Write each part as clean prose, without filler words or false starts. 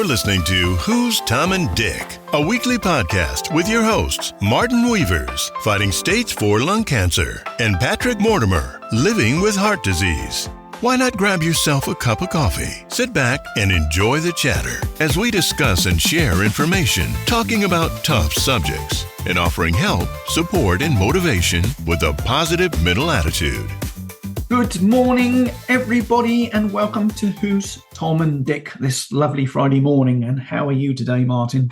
You're listening to Who's Tom and Dick, a weekly podcast with your hosts, Martin Weavers, fighting stage 4 lung cancer, and Patrick Mortimer, living with heart disease. Why not grab yourself a cup of coffee, sit back, and enjoy the chatter as we discuss and share information, talking about tough subjects, and offering help, support, and motivation with a positive mental attitude. Good morning, everybody, and welcome to Who's Tom and Dick this lovely Friday morning. And how are you today, Martin?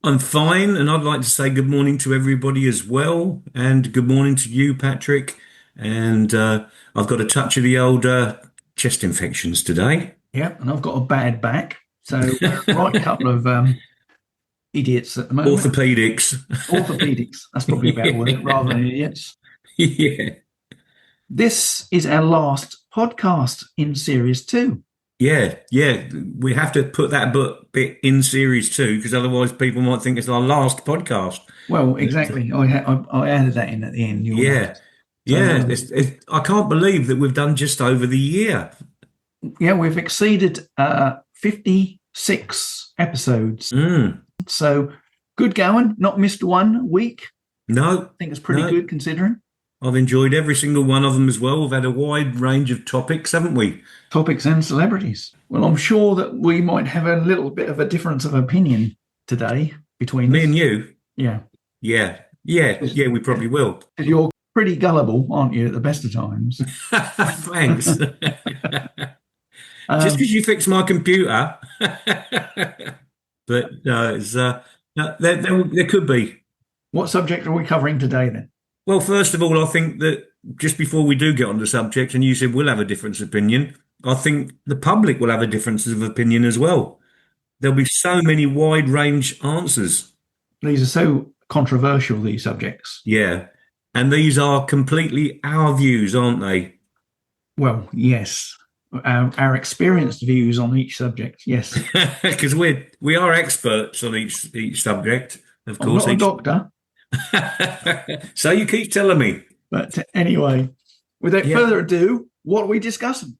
I'm fine, and I'd like to say good morning to everybody as well, and good morning to you, Patrick. And I've got a touch of the old chest infections today. Yeah, and I've got a bad back, so right couple of idiots at the moment. Orthopedics, that's probably a better word, rather than idiots. Yeah. This is our last podcast in Series 2. Yeah. We have to put that bit in Series 2 because otherwise people might think it's our last podcast. Well, exactly. I added that in at the end. I can't believe that we've done just over the year. Yeah, we've exceeded 56 episodes. So good going. Not missed 1 week. No. I think it's pretty good considering. I've enjoyed every single one of them as well. We've had a wide range of topics, haven't we? Topics and celebrities. Well, I'm sure that we might have a little bit of a difference of opinion today between me and you. Yeah, we probably will. You're pretty gullible, aren't you, at the best of times? Thanks. Just because you fixed my computer. But there could be. What subject are we covering today then? Well, first of all, I think that just before we do get on the subject, and you said we'll have a difference of opinion, I think the public will have a difference of opinion as well. There'll be so many wide range answers. These are so controversial, these subjects. Yeah. And these are completely our views, aren't they? Well, yes. Our experienced views on each subject, yes. Because we are experts on each subject, of course. I'm not a doctor. So you keep telling me. But anyway, without further ado, what are we discussing?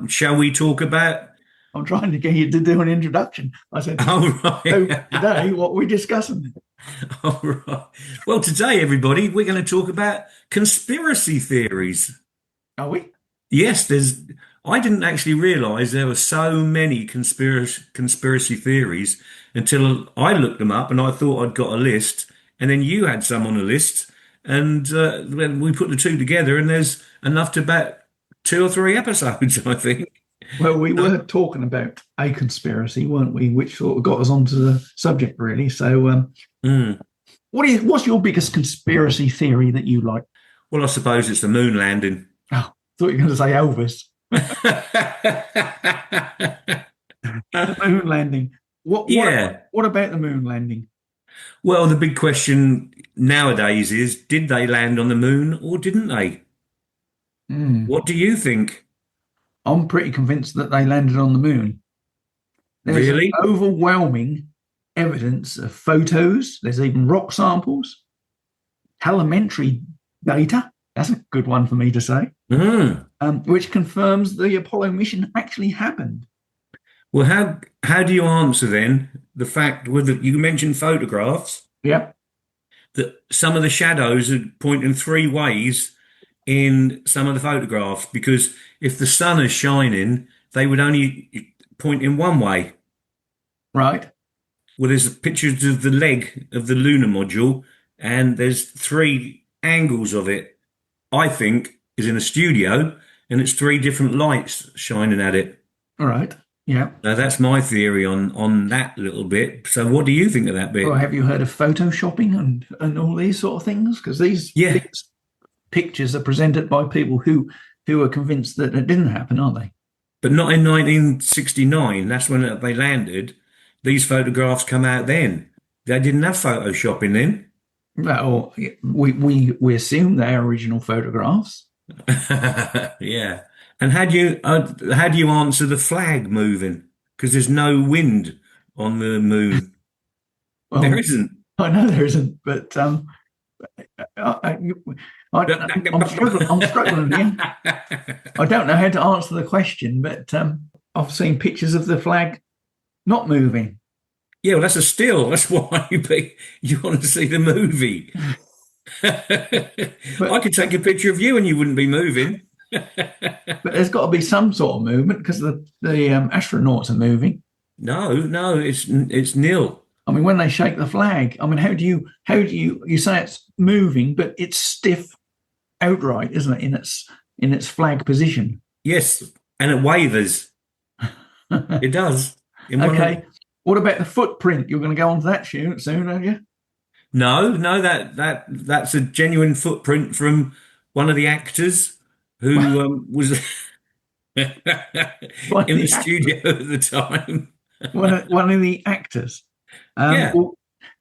Shall we talk about... I'm trying to get you to do an introduction. I said, right. So today, what are we discussing? All right. Well, today, everybody, we're going to talk about conspiracy theories. Are we? Yes, I didn't actually realise there were so many conspiracy theories until I looked them up and I thought I'd got a list. And then you had some on a list, and when we put the two together, and there's enough to about 2 or 3 episodes, I think. Well, we were talking about a conspiracy, weren't we? Which sort of got us onto the subject, really. So, what's your biggest conspiracy theory that you like? Well, I suppose it's the moon landing. Oh, I thought you were going to say Elvis. The moon landing. What about the moon landing? Well, the big question nowadays is, did they land on the moon or didn't they? What do you think? I'm pretty convinced that they landed on the moon. There's really? Overwhelming evidence of photos. There's even rock samples, telemetry data. That's a good one for me to say. Which confirms the Apollo mission actually happened. Well, how do you answer then the fact with you mentioned photographs? Yep. That some of the shadows are pointing 3 ways in some of the photographs, because if the sun is shining, they would only point in 1 way. Right. Well, there's pictures of the leg of the lunar module, and there's 3 angles of it. I think is in a studio, and it's 3 different lights shining at it. All right. Yeah. So that's my theory on that little bit. So what do you think of that bit? Well, have you heard of photoshopping and all these sort of things? Because these pictures are presented by people who are convinced that it didn't happen, aren't they? But not in 1969. That's when they landed. These photographs come out then. They didn't have photoshopping then. No, we assume they're original photographs. Yeah. And how do you answer the flag moving? Because there's no wind on the moon. Well, there isn't. I know there isn't, but I'm struggling again. I don't know how to answer the question, but I've seen pictures of the flag not moving. Yeah, well, that's a still. That's why you want to see the movie. I But could take a picture of you and you wouldn't be moving. but there's got to be some sort of movement because the astronauts are moving. No, it's nil. I mean, when they shake the flag, I mean, how do you say it's moving, but it's stiff outright, isn't it, in its flag position? Yes, and it wavers. It does. Okay. What about the footprint? You're going to go on to that soon, are you? No, that's a genuine footprint from one of the actors who was in the studio at the time. One of the actors. Yeah.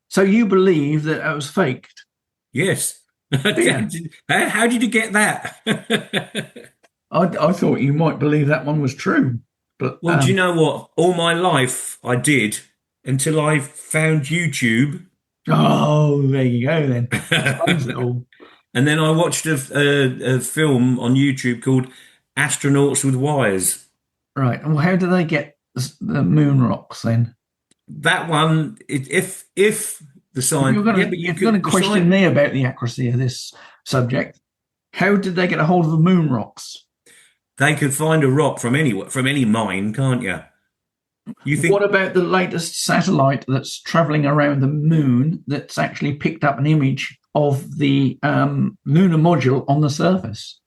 So you believe that it was faked? Yes. Yeah. How did you get that? I thought you might believe that one was true. But Well, do you know what? All my life I did until I found YouTube. Oh, there you go then. And then I watched a film on YouTube called Astronauts with Wires. Right. Well, how do they get the moon rocks then? That one, if the science, You're going to question me about the accuracy of this subject. How did they get a hold of the moon rocks? They could find a rock from any mine, can't you? You think? What about the latest satellite that's traveling around the moon that's actually picked up an image of the lunar module on the surface?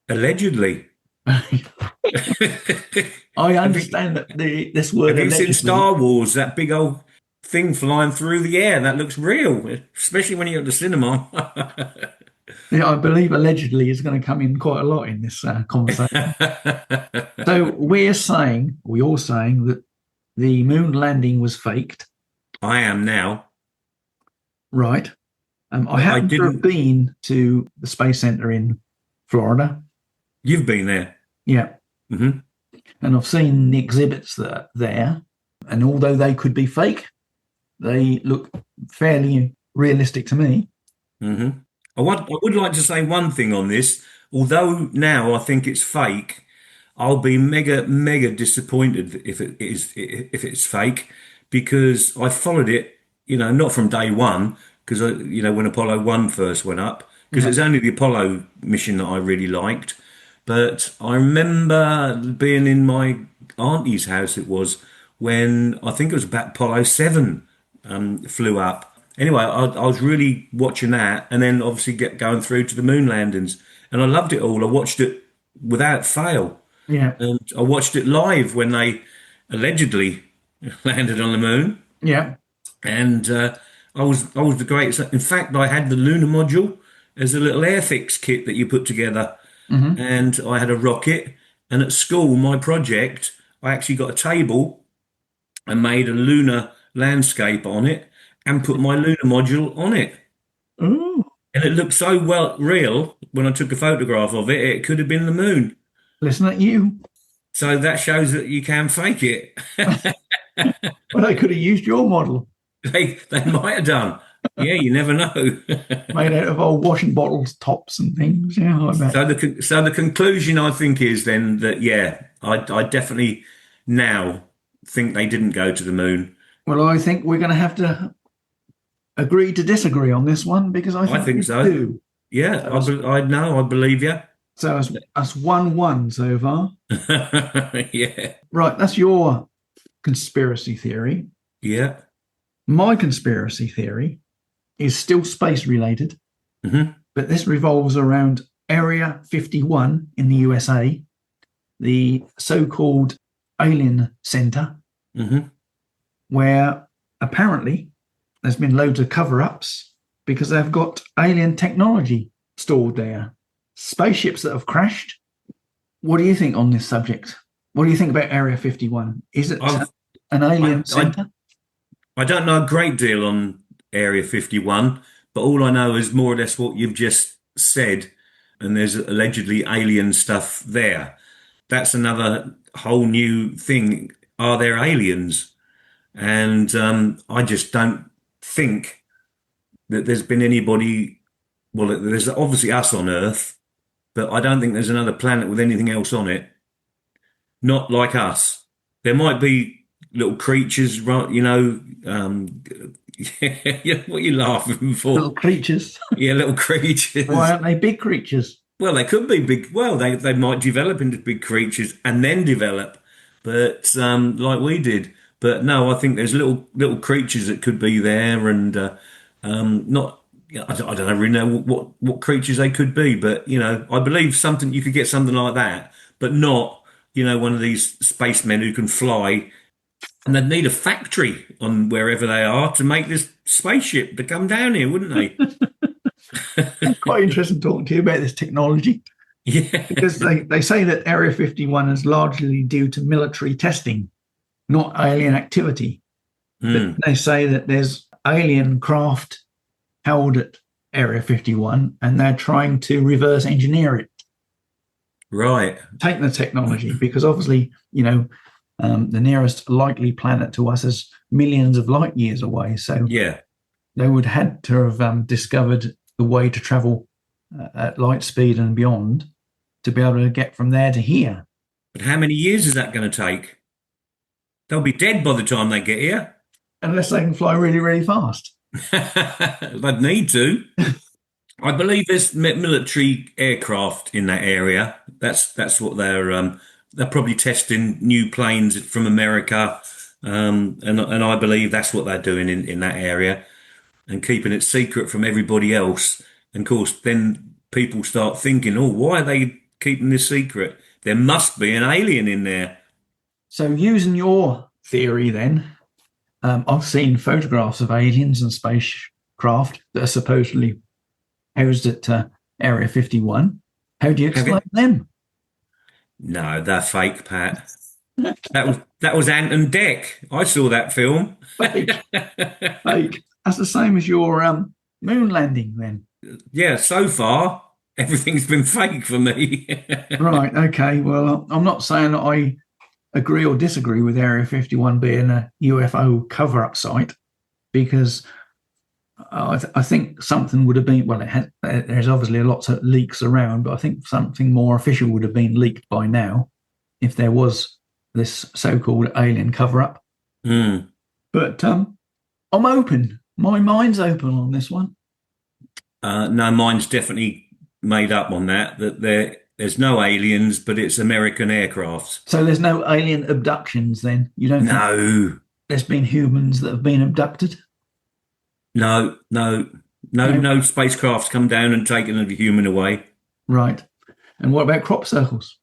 Allegedly. I understand that this word. Have you seen Star Wars? That big old thing flying through the air that looks real, especially when you're at the cinema. Yeah, I believe allegedly is going to come in quite a lot in this conversation. So you're saying that the moon landing was faked. I am now. Right. I happen to have been to the Space Center in Florida. You've been there? Yeah. Mm-hmm. And I've seen the exhibits that are there. And although they could be fake, they look fairly realistic to me. Mm-hmm. I would like to say one thing on this. Although now I think it's fake, I'll be mega disappointed if it's fake, because I followed it, not from day one, because when Apollo 1 first went up, because it's only the Apollo mission that I really liked. But I remember being in my auntie's house, it was, when I think it was about Apollo 7 flew up. Anyway, I was really watching that, and then obviously going through to the moon landings, and I loved it all. I watched it without fail. Yeah. And I watched it live when they allegedly landed on the moon. Yeah. And I was the greatest. In fact, I had the lunar module as a little airfix kit that you put together. Mm-hmm. And I had a rocket. And at school, my project, I actually got a table and made a lunar landscape on it and put my lunar module on it. Ooh. And it looked so real when I took a photograph of it, it could have been the moon. Listen at you. So that shows that you can fake it. Well, they could have used your model. They might have done. Yeah, you never know. Made out of old washing bottles, tops and things. Yeah, I bet. So the conclusion, I think, is then that, yeah, I definitely now think they didn't go to the moon. Well, I think we're going to have to agree to disagree on this one, because I think so. Do. Yeah, I know. I believe you. So that's 1-1 so far. Yeah. Right, that's your conspiracy theory. Yeah. My conspiracy theory is still space related, but this revolves around Area 51 in the USA, the so-called Alien Center, where apparently there's been loads of cover-ups because they've got alien technology stored there. Spaceships that have crashed. What do you think on this subject? What do you think about Area 51? Is it an alien center? I don't know a great deal on Area 51, but all I know is more or less what you've just said, and there's allegedly alien stuff there. That's another whole new thing. Are there aliens? And I just don't think that there's been anybody. Well, there's obviously us on Earth, but I don't think there's another planet with anything else on it. Not like us. There might be little creatures, right? What are you laughing for? Little creatures. Yeah, little creatures. Why aren't they big creatures? Well, they could be big. Well, they might develop into big creatures and then develop, but like we did. But no, I think there's little creatures that could be there, and not. I don't really know what creatures they could be, but I believe something you could get something like that, but not one of these spacemen who can fly, and they'd need a factory on wherever they are to make this spaceship to come down here, wouldn't they? It's quite interesting talking to you about this technology. Yeah. Because they say that Area 51 is largely due to military testing, not alien activity. But they say that there's alien craft held at Area 51 and they're trying to reverse engineer it. Right. Take the technology, because obviously, the nearest likely planet to us is millions of light years away. So Yeah. they would had to have discovered the way to travel at light speed and beyond to be able to get from there to here. But how many years is that going to take? They'll be dead by the time they get here. Unless they can fly really, really fast. They'd need to. I believe there's military aircraft in that area. That's what they're probably testing new planes from America, and I believe that's what they're doing in that area, and keeping it secret from everybody else. And of course, then people start thinking, "Oh, why are they keeping this secret? There must be an alien in there." So, using your theory, then, I've seen photographs of aliens and spacecraft that are supposedly housed at Area 51. How do you explain them? No, they're fake, Pat. That was Ant and Dec. I saw that film. Fake. Fake. That's the same as your moon landing, then. Yeah, so far everything's been fake for me. Right. Okay. Well, I'm not saying that I agree or disagree with Area 51 being a UFO cover-up site, because I think something would have been, well, there's obviously lots of leaks around, but I think something more official would have been leaked by now if there was this so-called alien cover-up. But I'm open. My mind's open on this one. No, mine's definitely made up on that there's no aliens, but it's American aircraft. So there's no alien abductions then? You don't think No. there's been humans that have been abducted? No spacecrafts come down and taken a human away. Right. And what about crop circles?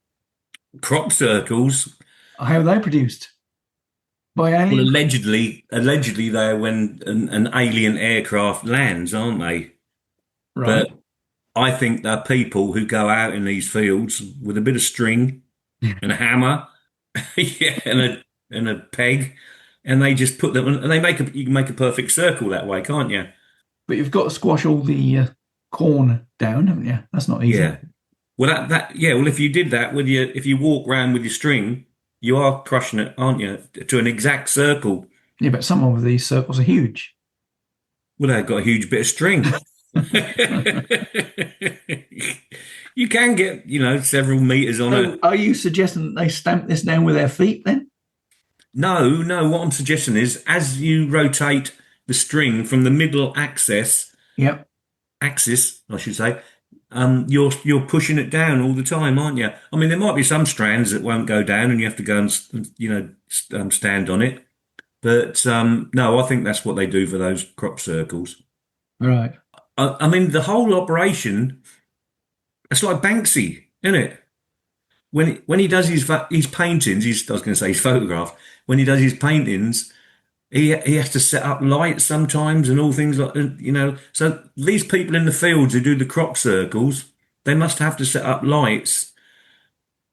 Crop circles? How are they produced? By aliens? Well, allegedly they're when an alien aircraft lands, aren't they? Right. But I think they're people who go out in these fields with a bit of string and a hammer, yeah, and a peg, and they just put them, and you can make a perfect circle that way, can't you? But you've got to squash all the corn down, haven't you? That's not easy. Yeah. Well, well, if you did that if you walk around with your string, you are crushing it, aren't you, to an exact circle? Yeah, but some of these circles are huge. Well, they've got a huge bit of string. You can get, several meters on it. Are you suggesting that they stamp this down with their feet then? No. What I'm suggesting is, as you rotate the string from the middle axis, I should say, you're pushing it down all the time, aren't you? I mean, there might be some strands that won't go down, and you have to go and stand on it. But no, I think that's what they do for those crop circles. Right. I mean, the whole operation, it's like Banksy, isn't it? When he does his paintings, I was going to say his photograph, when he does his paintings, he has to set up lights sometimes and all things like, So these people in the fields who do the crop circles, they must have to set up lights.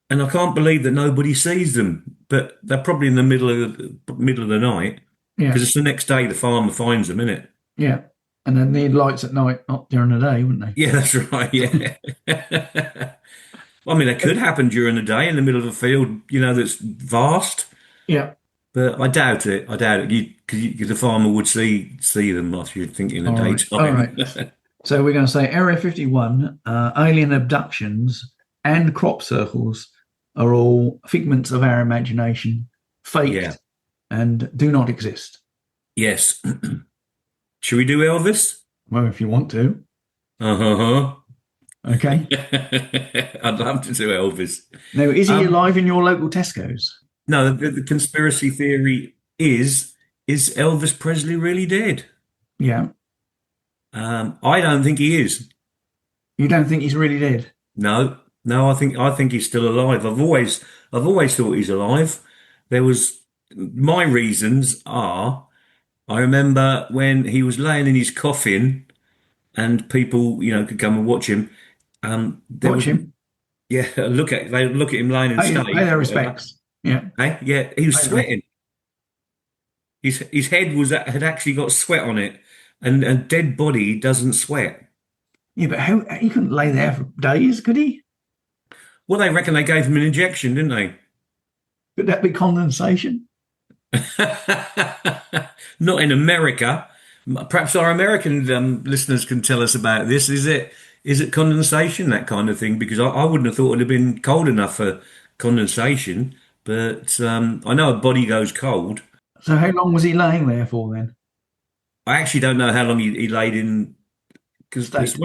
And I can't believe that nobody sees them, but they're probably in the middle of the night, because it's the next day the farmer finds them, isn't it? Yeah. And then need lights at night, not during the day, wouldn't they? Yeah, that's right. Yeah. I mean, it could happen during the day in the middle of a field, that's vast. Yeah. But I doubt it. Because the farmer would see them after you'd think in the daytime. All right. So we're going to say Area 51, alien abductions and crop circles are all figments of our imagination, faked and do not exist. Yes. Should we do Elvis? Well, if you want to. Uh-huh. Okay. I'd love to do Elvis. Now, is he Um, alive in your local Tesco's? no, the conspiracy theory is Elvis Presley really dead? Yeah. I don't think he is. You don't think he's really dead? No, no, I think he's still alive. I've always thought he's alive. There was my reasons are I remember when he was laying in his coffin and people, could come and watch him. There Watch was him. yeah, they look at him laying in Pay state their or whatever. respects. Yeah. Hey, yeah, he was Pay their- sweating. His head had actually got sweat on it, and a dead body doesn't sweat. Yeah, but how he couldn't lay there for days, could he? Well, they reckon they gave him an injection, didn't they? Could that be condensation? Not in America. Perhaps our American listeners can tell us about this. Is it condensation, that kind of thing? Because I wouldn't have thought it'd have been cold enough for condensation. But I know a body goes cold. So how long was he laying there for then? I actually don't know how long he laid in, because State.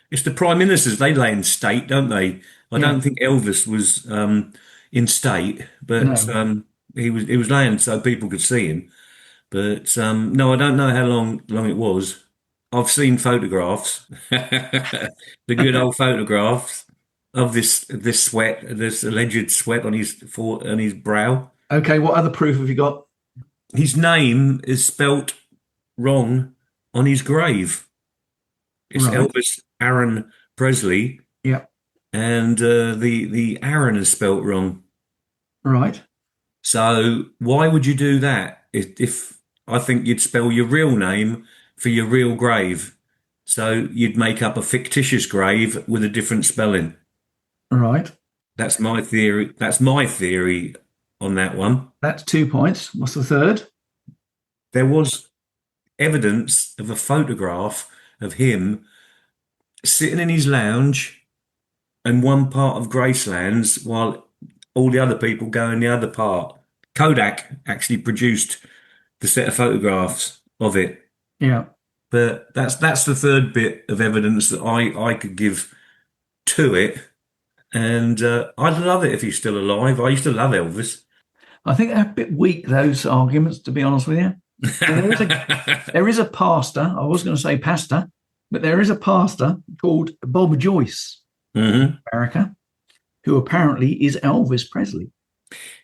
it's the prime ministers, they lay in state, don't they? I Yeah. don't think Elvis was in state, but No. he was laying so people could see him. But no, I don't know how long it was. I've seen photographs, the good old photographs of this sweat, this alleged sweat on his brow. Okay, what other proof have you got? His name is spelt wrong on his grave. It's Right. Elvis Aaron Presley, Yeah. and the Aaron is spelt wrong. Right. So why would you do that? If I think you'd spell your real name for your real grave, so you'd make up a fictitious grave with a different spelling. Right. That's my theory. That's my theory on that one. That's 2 points. What's the third? There was evidence of a photograph of him sitting in his lounge in one part of Gracelands while all the other people go in the other part. Kodak actually produced the set of photographs of it. Yeah. But that's the third bit of evidence that I could give to it. And I'd love it if he's still alive. I used to love Elvis. I think they're a bit weak, those arguments, to be honest with you. There is a pastor, I was going to say pastor, but there is a pastor called Bob Joyce, Hmm. America, who apparently is Elvis Presley.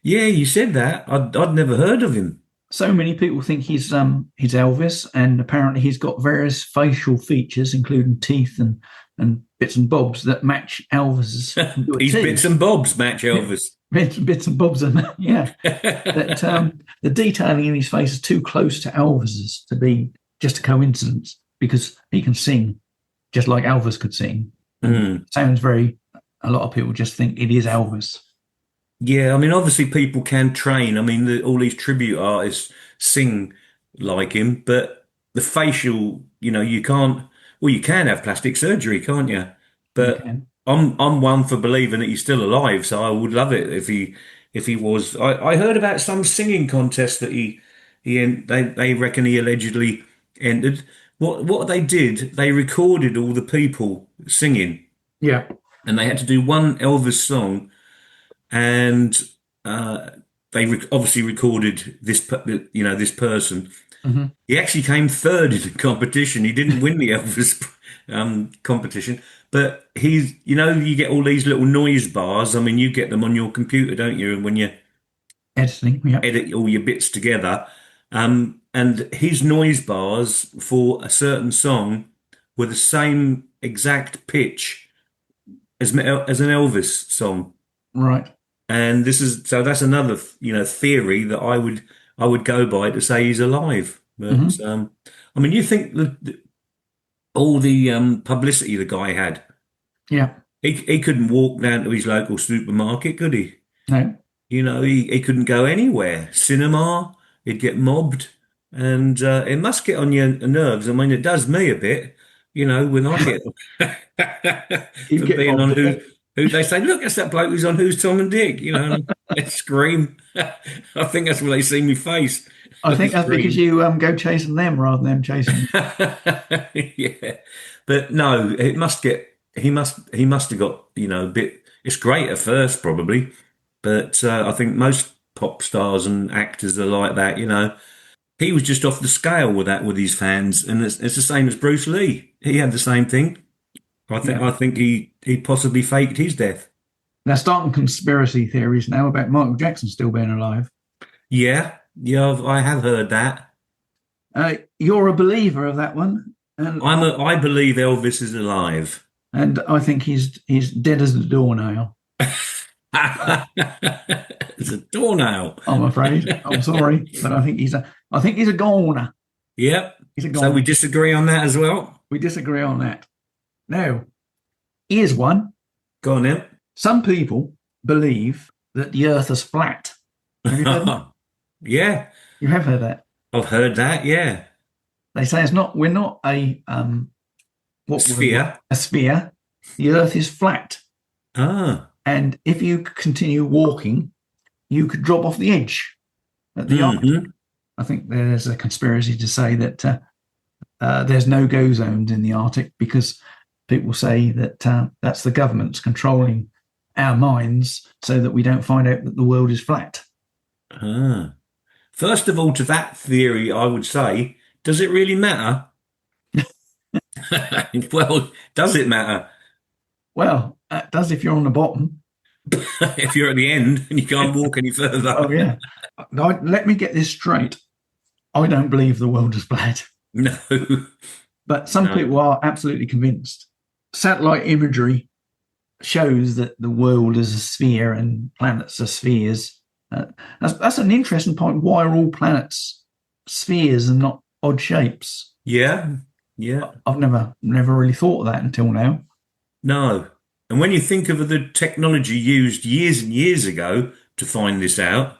Yeah, you said that. I'd never heard of him. So many people think he's Elvis, and apparently he's got various facial features, including teeth and bits and bobs that match Elvis's. These bits and bobs match Elvis. Bits and bobs, and yeah, that the detailing in his face is too close to Elvis's to be just a coincidence, because he can sing just like Elvis could sing. Sounds very. A lot of people just think it is Elvis. Yeah, I mean, obviously people can train. I mean, all these tribute artists sing like him, but the facial, you can't. Well, you can have plastic surgery, can't you? But Okay. I'm one for believing that he's still alive, so I would love it if he was. I heard about some singing contest that they reckon he allegedly entered. What they did, they recorded all the people singing, Yeah. and they had to do one Elvis song, and they obviously recorded this person. Hmm. He actually came third in the competition. He didn't win the Elvis competition, but you get all these little noise bars. I mean, you get them on your computer, don't you? And when you Editing. Yeah. edit all your bits together, and his noise bars for a certain song were the same exact pitch as an Elvis song. Right. And that's another theory that I would go by to say he's alive. But I mean, you think all the publicity the guy had, Yeah. he couldn't walk down to his local supermarket, could he? No. He couldn't go anywhere. Cinema, he'd get mobbed, and it must get on your nerves. I mean, it does me a bit, when I get You for get being on mobbed. who they say, look, that's that bloke who's on Who's Tom and Dick, and they scream. I think that's when they see me face. I They think that's because scream. you go chasing them rather than them chasing you. Yeah, but no, he must have got a bit. It's great at first probably, but I think most pop stars and actors are like that. He was just off the scale with that with his fans, and it's the same as Bruce Lee. He had the same thing. I think Yeah. I think he possibly faked his death. They're starting conspiracy theories now about Michael Jackson still being alive. Yeah, yeah, I have heard that. You're a believer of that one, and I believe Elvis is alive. I think he's dead as a doornail. It's a doornail. I'm afraid. I'm sorry, but I think he's a goner. Yep. He's a So we goner. disagree on that as well. We disagree on that. Now, here's one. Go on then. Some people believe that the Earth is flat. Have you heard that? Yeah, You have heard that. I've heard that. Yeah, They say it's not. We're not a sphere. a sphere. The Earth is flat, Ah, and if you continue walking, you could drop off the edge at the Arctic. I think there's a conspiracy to say that there's no-go zones in the Arctic because people say that that's the government's controlling our minds so that we don't find out that the world is flat. ah. First of all, to that theory, I would say, does it really matter? Well, does it matter Well, that does if you're on the bottom. if you're at the end and you can't walk any further? Oh, yeah. Now, let me get this straight. I don't believe the world is flat, No. but some No. people are absolutely convinced. Satellite imagery shows that the world is a sphere and planets are spheres. That's an interesting point. Why are all planets spheres and not odd shapes? Yeah. Yeah. I've never really thought of that until now. No. And when you think of the technology used years and years ago to find this out,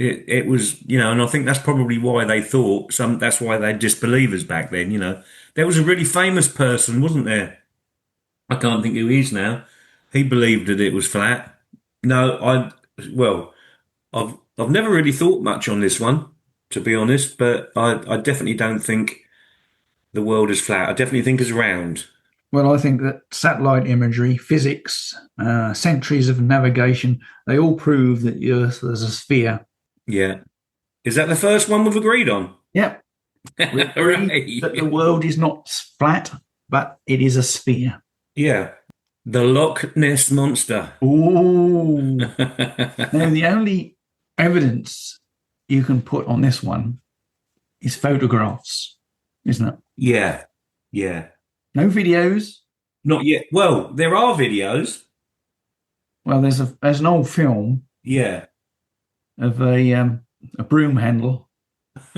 it was, and I think that's probably why they thought that's why they're disbelievers back then, There was a really famous person, wasn't there? I can't think who he is now. He believed that it was flat. No, I've never really thought much on this one, to be honest, but I definitely don't think the world is flat. I definitely think it's round. Well, I think that satellite imagery, physics, centuries of navigation, they all prove that the Earth is a sphere. Yeah. Is that the first one we've agreed on? Yep. We agree that the world is not flat, but it is a sphere. Yeah. The Loch Ness Monster. Ooh. Now, the only evidence you can put on this one is photographs, isn't it? Yeah. Yeah. No videos. Not yet. Well, there are videos. Well, there's an old film Yeah. of a broom handle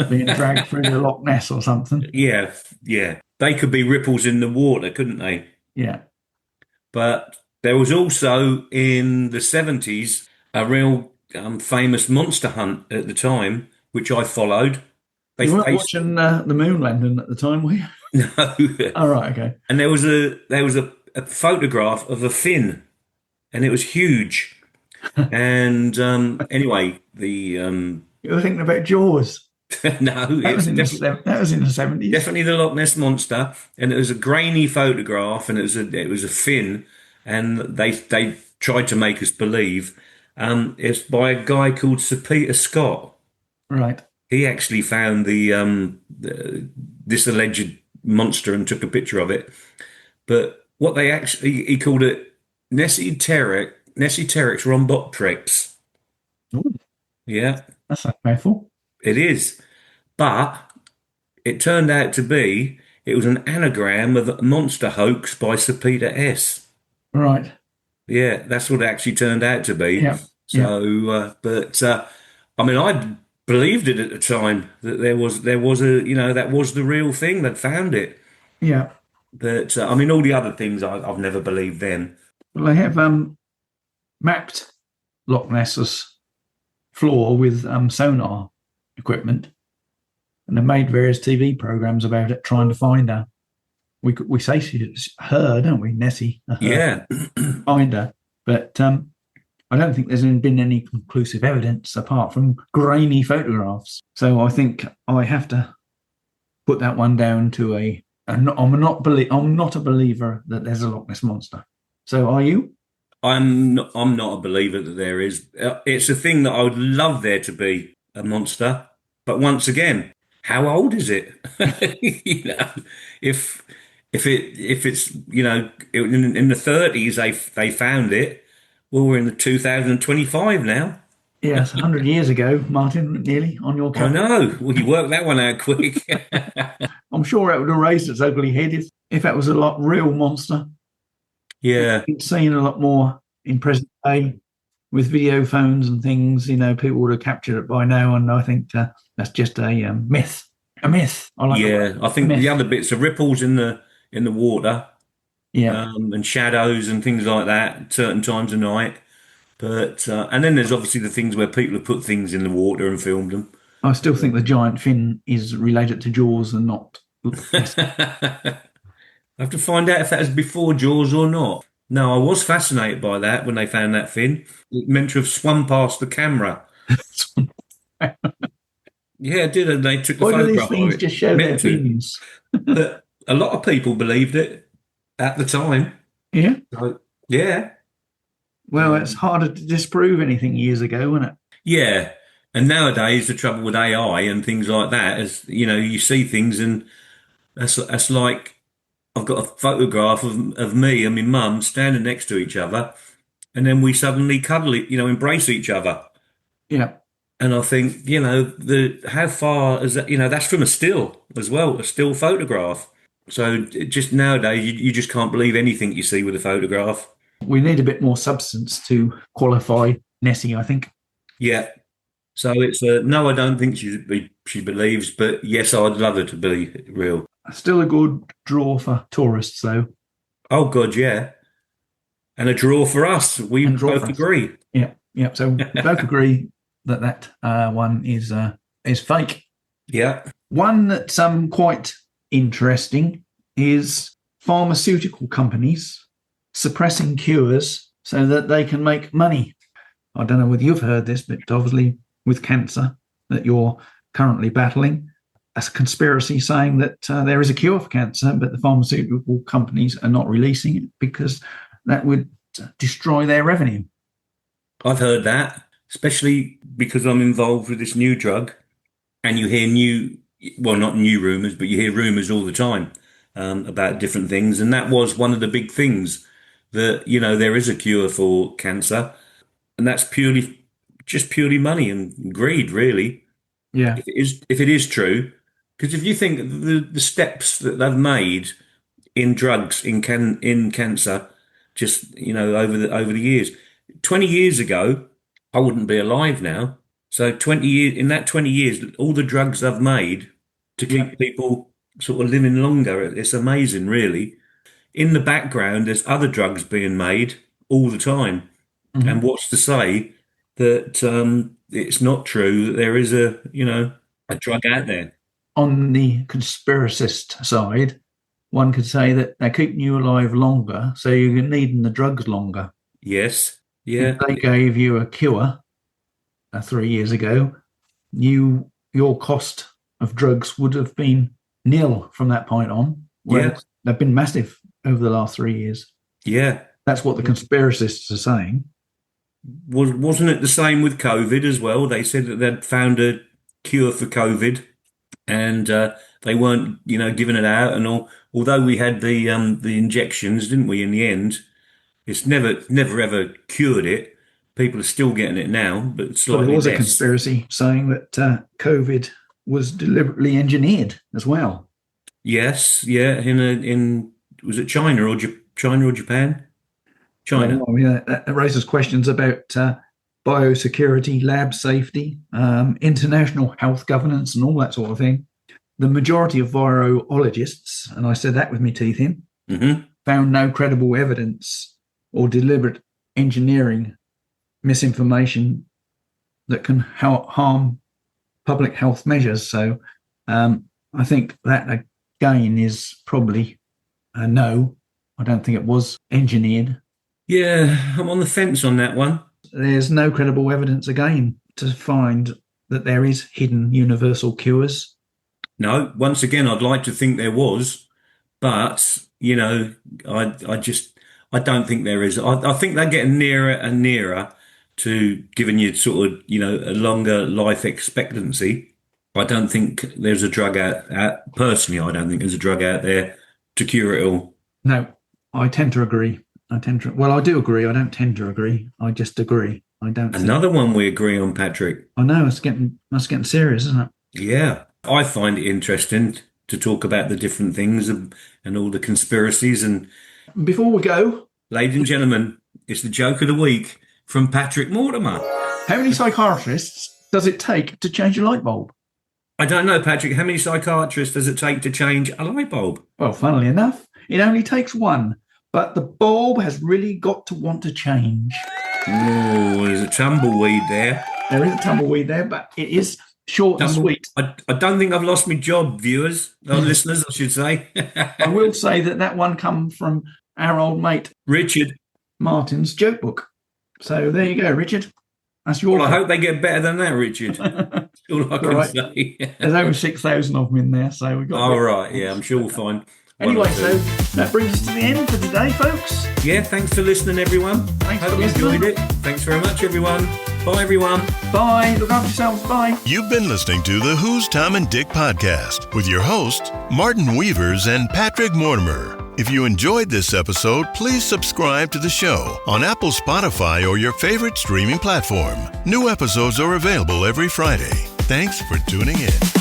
being dragged through the Loch Ness or something. Yeah. Yeah. They could be ripples in the water, couldn't they? Yeah. But there was also in the 70s a real famous monster hunt at the time, which I followed. You weren't watching the moon landing at the time, were you? No. All right, okay. And there was a photograph of a fin, and it was huge. And anyway, You were thinking about Jaws. no, That was in the 70s. definitely the Loch Ness monster, and it was a grainy photograph, and it was a fin, and they tried to make us believe it's by a guy called Sir Peter Scott. Right. He actually found this alleged monster and took a picture of it. But what he called it Nessiterix rhombotrix. Ooh, Yeah, that's a mouthful. it is. But it turned out to be it was an anagram of a monster hoax by Sir Peter S. Right. Yeah, that's what it actually turned out to be. Yeah. So, I mean, I believed it at the time that there was that was the real thing. That found it. Yeah. But I mean, all the other things I've never believed then. Well, they have mapped Loch Ness's floor with sonar equipment, and they made various TV programs about it, trying to find her. We say she's her, don't we, Nessie? Yeah, Find her. But I don't think there's been any conclusive evidence apart from grainy photographs. So I think I have to put that one down to I'm not a believer that there's a Loch Ness monster. So are you? I'm not a believer that there is. It's a thing that I would love there to be a monster, but once again, how old is it? You know, if if it's in the 30s they found it, well, we're in the 2025 now. Yes, 100 years ago, Martin, nearly on your I calendar. know. Well, you worked that one out quick. I'm sure it would have raised its ugly head if that was a real monster. Yeah. It's seen a lot more in present day with video phones and things. People would have captured it by now, and I think that's just a myth. A myth. I like the Yeah, word. I think the other bits are ripples in the water, Yeah. and shadows and things like that at certain times of night. But and then there's obviously the things where people have put things in the water and filmed them. I still think the giant fin is related to Jaws and not. I have to find out if that was before Jaws or not. No, I was fascinated by that when they found that fin. It meant to have swum past the camera. Yeah, it did, and they took the Why do these photograph of things it. just show their Meant to. fins? But a lot of people believed it at the time. Yeah. So, yeah. Well, it's harder to disprove anything years ago, isn't it? Yeah. And nowadays, the trouble with AI and things like that is, you see things and that's like I've got a photograph of me and my mum standing next to each other, and then we suddenly cuddle it, embrace each other. Yeah. And I think, how far is that, that's from a still as well, a still photograph. So just nowadays, you just can't believe anything you see with a photograph. We need a bit more substance to qualify Nessie, I think. Yeah. So it's no, I don't think she believes, but yes, I'd love her to be real. Still a good draw for tourists, though. Oh God, yeah, and a draw for us. We both agree. Yeah, yeah. So we both agree that one is fake. Yeah. One that's quite interesting is pharmaceutical companies suppressing cures so that they can make money. I don't know whether you've heard this, but obviously with cancer that you're currently battling, a conspiracy saying that there is a cure for cancer, but the pharmaceutical companies are not releasing it because that would destroy their revenue. I've heard that, especially because I'm involved with this new drug, and you hear not new rumors, but you hear rumors all the time about different things. And that was one of the big things that, there is a cure for cancer, and that's purely money and greed, really. Yeah. If it is true, because if you think the steps that they've made in drugs in cancer, just over the years, 20 years ago, I wouldn't be alive now. So 20 years in that 20 years, all the drugs they've made to keep people sort of living longer, it's amazing, really. In the background, there's other drugs being made all the time. Mm-hmm. And what's to say that it's not true that there is a drug out there? On the conspiracist side, one could say that they're keeping you alive longer, so you're needing the drugs longer. Yes. Yeah. If they gave you a cure 3 years ago, your cost of drugs would have been nil from that point on. Yeah. They've been massive over the last 3 years. Yeah. That's what the conspiracists are saying. Wasn't it the same with COVID as well? They said that they'd found a cure for COVID, and they weren't, giving it out. And although we had the injections, didn't we? In the end, it's never ever cured it. People are still getting it now, but slightly there was less. A conspiracy saying that COVID was deliberately engineered as well. Yes, yeah. In was it China or Japan? China. Well, that raises questions about biosecurity, lab safety, international health governance, and all that sort of thing. The majority of virologists, and I said that with my teeth in, found no credible evidence or deliberate engineering misinformation that can harm public health measures. So I think that, again, is probably a no. I don't think it was engineered. Yeah, I'm on the fence on that one. There's no credible evidence again to find that there is hidden universal cures. No, once again, I'd like to think there was, but I don't think there is. I think they're getting nearer and nearer to giving you sort of, a longer life expectancy. I don't think there's a drug personally, I don't think there's a drug out there to cure it all. No, I tend to agree. I do agree. I don't tend to agree. I just agree. I don't. Another one we agree on, Patrick. I know that's getting serious, isn't it? Yeah, I find it interesting to talk about the different things and all the conspiracies. And before we go, ladies and gentlemen, it's the joke of the week from Patrick Mortimer. How many psychiatrists does it take to change a light bulb? I don't know, Patrick. How many psychiatrists does it take to change a light bulb? Well, funnily enough, it only takes one. But the bulb has really got to want to change. Oh, there's a tumbleweed there. There is a tumbleweed there, but it is short and sweet. I don't think I've lost my job, viewers, or listeners, I should say. I will say that one come from our old mate Richard Martin's joke book. So there you go, Richard. That's your. Well, I hope they get better than that, Richard. That's all I can say. There's over 6,000 of them in there, so we've got. All right, yeah, I'm sure we'll find. Anyway, so that brings us to the end for today, folks. Yeah, thanks for listening, everyone. Hope you enjoyed it. Thanks very much, everyone. Bye, everyone. Bye. Look after yourselves. Bye. You've been listening to the Who's Tom and Dick podcast with your hosts, Martin Weavers and Patrick Mortimer. If you enjoyed this episode, please subscribe to the show on Apple, Spotify, or your favorite streaming platform. New episodes are available every Friday. Thanks for tuning in.